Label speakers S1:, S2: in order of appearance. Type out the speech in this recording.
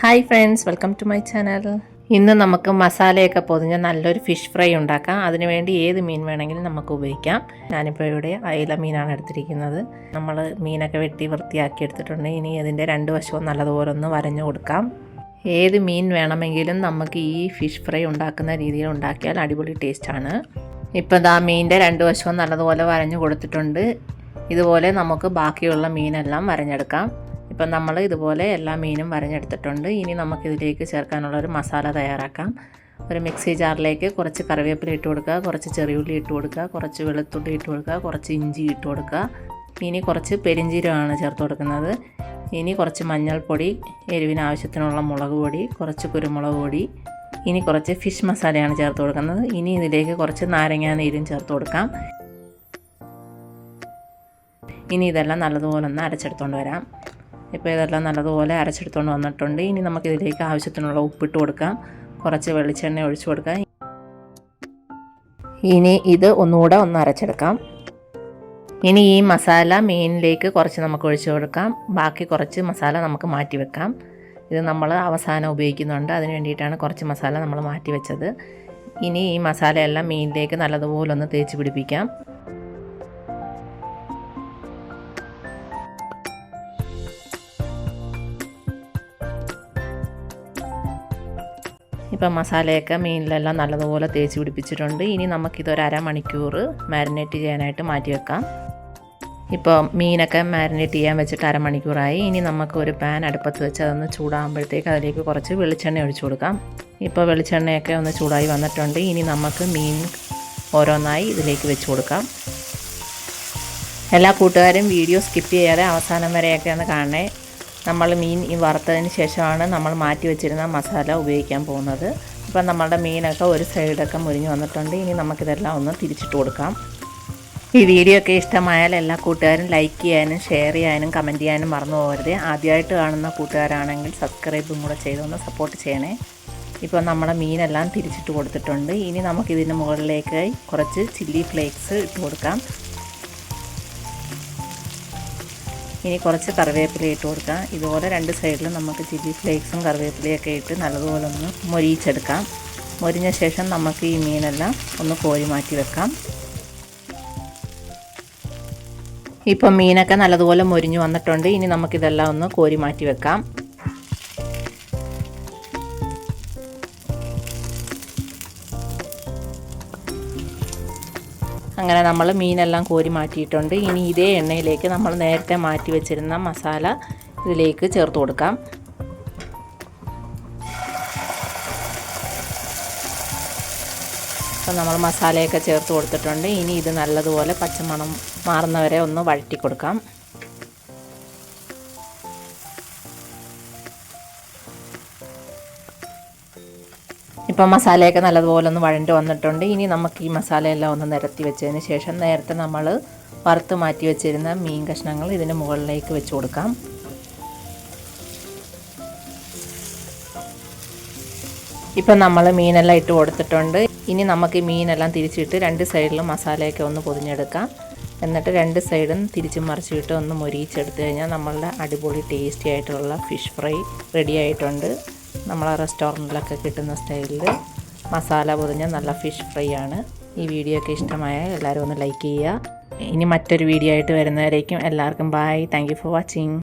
S1: Hi friends, welcome to my channel. ഇന്ന് നമുക്ക് മസാലയൊക്കെ പൊതിഞ്ഞ നല്ലൊരു ഫിഷ് ഫ്രൈ ഉണ്ടാക്കാം. അതിനുവേണ്ടി ഏത് മീൻ വേണമെങ്കിലും നമുക്ക് ഉപയോഗിക്കാം. ഞാനിപ്പോൾ ഇവിടെ അയില മീനാണ് എടുത്തിരിക്കുന്നത്. നമ്മൾ മീനൊക്കെ വെട്ടി വൃത്തിയാക്കി എടുത്തിട്ടുണ്ട്. ഇനി അതിൻ്റെ രണ്ട് വശവും നല്ലതുപോലെ ഒന്ന് വരഞ്ഞു കൊടുക്കാം. ഏത് മീൻ വേണമെങ്കിലും നമുക്ക് ഈ ഫിഷ് ഫ്രൈ ഉണ്ടാക്കുന്ന രീതിയിൽ ഉണ്ടാക്കിയാൽ അടിപൊളി ടേസ്റ്റാണ്. ഇപ്പോൾ ദാ മീനിൻ്റെ രണ്ട് വശവും നല്ലതുപോലെ വരഞ്ഞു കൊടുത്തിട്ടുണ്ട്. ഇതുപോലെ നമുക്ക് ബാക്കിയുള്ള മീനെല്ലാം വരഞ്ഞെടുക്കാം. ഇപ്പം നമ്മൾ ഇതുപോലെ എല്ലാ മീനും വരഞ്ഞെടുത്തിട്ടുണ്ട്. ഇനി നമുക്കിതിലേക്ക് ചേർക്കാനുള്ളൊരു മസാല തയ്യാറാക്കാം. ഒരു മിക്സി ജാറിലേക്ക് കുറച്ച് കറിവേപ്പില ഇട്ട് കൊടുക്കുക, കുറച്ച് ചെറിയുള്ളി ഇട്ട് കൊടുക്കുക, കുറച്ച് വെളുത്തുള്ളി ഇട്ട് കൊടുക്കുക, കുറച്ച് ഇഞ്ചി ഇട്ട് കൊടുക്കുക. ഇനി കുറച്ച് പെരിഞ്ചീരകമാണ് ചേർത്ത് കൊടുക്കുന്നത്. ഇനി കുറച്ച് മഞ്ഞൾപ്പൊടി, എരിവിന് ആവശ്യത്തിനുള്ള മുളക് പൊടി, കുറച്ച് കുരുമുളക് പൊടി. ഇനി കുറച്ച് ഫിഷ് മസാലയാണ് ചേർത്ത് കൊടുക്കുന്നത്. ഇനി ഇതിലേക്ക് കുറച്ച് നാരങ്ങാ നീരും ചേർത്ത് കൊടുക്കാം. ഇനി ഇതെല്ലാം നല്ലതുപോലെ ഒന്ന് അരച്ചെടുത്തുകൊണ്ട് വരാം. ഇപ്പോൾ ഇതെല്ലാം നല്ലതുപോലെ അരച്ചെടുത്തുകൊണ്ട് വന്നിട്ടുണ്ട്. ഇനി നമുക്കിതിലേക്ക് ആവശ്യത്തിനുള്ള ഉപ്പിട്ട് കൊടുക്കാം, കുറച്ച് വെളിച്ചെണ്ണ ഒഴിച്ചു കൊടുക്കാം. ഇനി ഇത് ഒന്നുകൂടെ ഒന്ന് അരച്ചെടുക്കാം. ഇനി ഈ മസാല മീനിലേക്ക് കുറച്ച് നമുക്ക് ഒഴിച്ചു കൊടുക്കാം. ബാക്കി കുറച്ച് മസാല നമുക്ക് മാറ്റി വെക്കാം. ഇത് നമ്മൾ അവസാനം ഉപയോഗിക്കുന്നുണ്ട്, അതിന് വേണ്ടിയിട്ടാണ് കുറച്ച് മസാല നമ്മൾ മാറ്റി വെച്ചത്. ഇനി ഈ മസാലയെല്ലാം മീനിലേക്ക് നല്ലതുപോലെ ഒന്ന് തേച്ച് പിടിപ്പിക്കാം. ഇപ്പം മസാലയൊക്കെ മീനിലെല്ലാം നല്ലതുപോലെ തേച്ച് പിടിപ്പിച്ചിട്ടുണ്ട്. ഇനി നമുക്കിതൊരു അരമണിക്കൂർ മാരിനേറ്റ് ചെയ്യാനായിട്ട് മാറ്റി വെക്കാം. ഇപ്പോൾ മീനൊക്കെ മാരിനേറ്റ് ചെയ്യാൻ വെച്ചിട്ട് അരമണിക്കൂറായി. ഇനി നമുക്ക് ഒരു പാൻ അടുപ്പത്ത് വെച്ച് അതൊന്ന് ചൂടാകുമ്പോഴത്തേക്ക് അതിലേക്ക് കുറച്ച് വെളിച്ചെണ്ണ ഒഴിച്ചു കൊടുക്കാം. ഇപ്പോൾ വെളിച്ചെണ്ണയൊക്കെ ഒന്ന് ചൂടായി വന്നിട്ടുണ്ട്. ഇനി നമുക്ക് മീൻ ഓരോന്നായി ഇതിലേക്ക് വെച്ച് കൊടുക്കാം. എല്ലാ കൂട്ടുകാരും വീഡിയോ സ്കിപ്പ് ചെയ്യാതെ അവസാനം വരെയൊക്കെ ഒന്ന് കാണണേ. നമ്മൾ മീൻ വറുത്തതിന് ശേഷമാണ് നമ്മൾ മാറ്റി വെച്ചിരുന്ന മസാല ഉപയോഗിക്കാൻ പോകുന്നത്. ഇപ്പം നമ്മളുടെ മീനൊക്കെ ഒരു സൈഡൊക്കെ മുരിഞ്ഞ് വന്നിട്ടുണ്ട്. ഇനി നമുക്കിതെല്ലാം ഒന്ന് തിരിച്ചിട്ട് കൊടുക്കാം. ഈ വീഡിയോ ഒക്കെ ഇഷ്ടമായാൽ എല്ലാ കൂട്ടുകാരും ലൈക്ക് ചെയ്യാനും ഷെയർ ചെയ്യാനും കമൻറ്റ് ചെയ്യാനും മറന്നു പോകരുത്. ആദ്യമായിട്ട് കാണുന്ന കൂട്ടുകാരാണെങ്കിൽ സബ്സ്ക്രൈബും കൂടെ ചെയ്തൊന്ന് സപ്പോർട്ട് ചെയ്യണേ. ഇപ്പോൾ നമ്മുടെ മീനെല്ലാം തിരിച്ചിട്ട് കൊടുത്തിട്ടുണ്ട്. ഇനി നമുക്കിതിന് മുകളിലേക്ക് കുറച്ച് ചില്ലി ഫ്ലേക്സ് ഇട്ട് കൊടുക്കാം. ഇനി കുറച്ച് കറിവേപ്പില ഇട്ട് കൊടുക്കാം. ഇതുപോലെ രണ്ട് സൈഡിലും നമുക്ക് ചില്ലി ഫ്ലേക്സും കറിവേപ്പിലയൊക്കെ ഇട്ട് നല്ലതുപോലെ ഒന്ന് മൊരിയിച്ചെടുക്കാം. മൊരിഞ്ഞ ശേഷം നമുക്ക് ഈ മീനെല്ലാം ഒന്ന് കോരി മാറ്റി വെക്കാം. ഇപ്പം മീനൊക്കെ നല്ലതുപോലെ മൊരിഞ്ഞു വന്നിട്ടുണ്ട്. ഇനി നമുക്കിതെല്ലാം ഒന്ന് കോരി മാറ്റി വെക്കാം. അങ്ങനെ നമ്മൾ മീനെല്ലാം കോരി മാറ്റിയിട്ടുണ്ട്. ഇനി ഇതേ എണ്ണയിലേക്ക് നമ്മൾ നേരത്തെ മാറ്റി വെച്ചിരുന്ന മസാല ഇതിലേക്ക് ചേർത്ത് കൊടുക്കാം. അപ്പോൾ നമ്മൾ മസാലയൊക്കെ ചേർത്ത് കൊടുത്തിട്ടുണ്ട്. ഇനി ഇത് നല്ലതുപോലെ പച്ചമണം മാറുന്നവരെ ഒന്ന് വഴറ്റി കൊടുക്കാം. ഇപ്പം മസാലയൊക്കെ നല്ലതുപോലെ ഒന്ന് വഴണ്ട് വന്നിട്ടുണ്ട്. ഇനി നമുക്ക് ഈ മസാലയെല്ലാം ഒന്ന് നിരത്തി വെച്ചതിന് ശേഷം നേരത്തെ നമ്മൾ വറുത്ത് മാറ്റി വെച്ചിരുന്ന മീൻ കഷ്ണങ്ങൾ ഇതിന് മുകളിലേക്ക് വെച്ച് കൊടുക്കാം. ഇപ്പം നമ്മൾ മീനെല്ലാം ഇട്ട് കൊടുത്തിട്ടുണ്ട്. ഇനി നമുക്ക് ഈ മീനെല്ലാം തിരിച്ചിട്ട് രണ്ട് സൈഡിലും മസാലയൊക്കെ ഒന്ന് പൊതിഞ്ഞെടുക്കാം. എന്നിട്ട് രണ്ട് സൈഡും തിരിച്ചും മറിച്ചിട്ട് ഒന്ന് മൊരിയിച്ചെടുത്ത് കഴിഞ്ഞാൽ നമ്മളുടെ അടിപൊളി ടേസ്റ്റി ആയിട്ടുള്ള ഫിഷ് ഫ്രൈ റെഡി ആയിട്ടുണ്ട്. നമ്മളെ റെസ്റ്റോറൻറ്റിലൊക്കെ കിട്ടുന്ന സ്റ്റൈലിൽ മസാല പൊതിഞ്ഞ നല്ല ഫിഷ് ഫ്രൈ ആണ്. ഈ വീഡിയോ ഒക്കെ ഇഷ്ടമായാൽ എല്ലാവരും ഒന്ന് ലൈക്ക് ചെയ്യുക. ഇനി മറ്റൊരു വീഡിയോ ആയിട്ട് വരുന്നവരേക്കും എല്ലാവർക്കും bye. Thank you for watching.